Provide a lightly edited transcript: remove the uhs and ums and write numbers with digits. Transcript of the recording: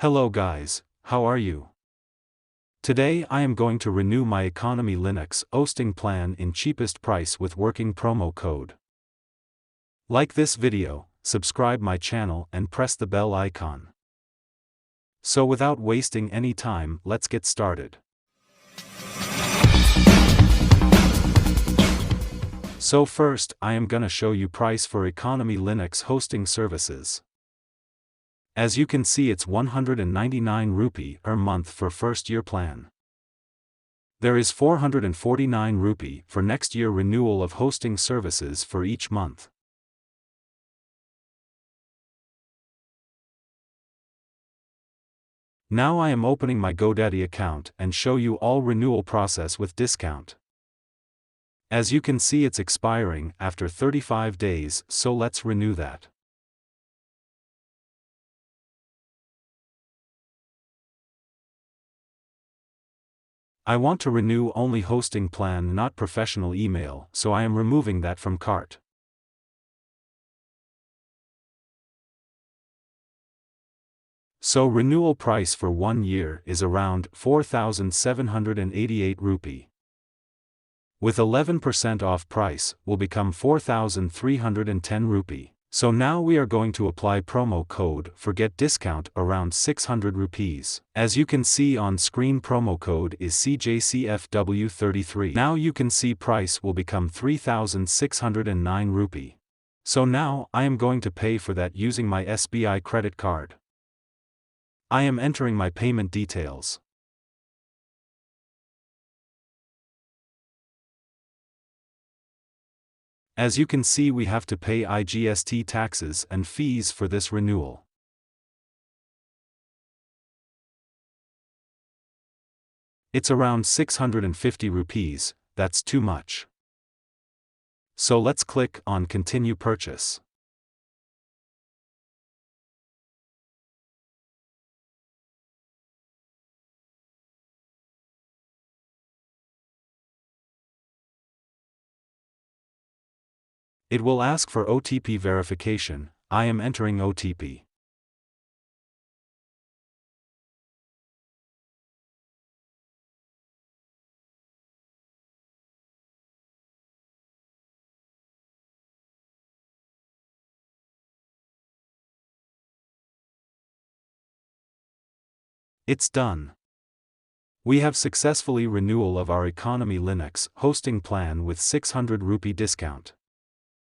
Hello guys, how are you? Today I am going to renew my Economy Linux hosting plan in cheapest price with working promo code. Like this video, subscribe my channel and press the bell icon. So without wasting any time, let's get started. So first, I am gonna show you price for Economy Linux hosting services. As you can see, it's 199 rupee per month for first year plan. There is 449 rupee for next year renewal of hosting services for each month. Now I am opening my GoDaddy account and show you all renewal process with discount. As you can see, it's expiring after 35 days, so let's renew that. I want to renew only hosting plan, not professional email, so I am removing that from cart. So renewal price for 1 year is around 4,788 rupee. With 11% off price, will become 4,310 rupee. So now we are going to apply promo code for get discount around 600 rupees. As you can see on screen, promo code is CJCFW33. Now you can see price will become 3,609 rupee. So now I am going to pay for that using my SBI credit card. I am entering my payment details. As you can see, we have to pay IGST taxes and fees for this renewal. It's around 650 rupees, that's too much. So let's click on Continue Purchase. It will ask for OTP verification. I am entering OTP. It's done. We have successfully renewal of our Economy Linux hosting plan with 600 rupee discount.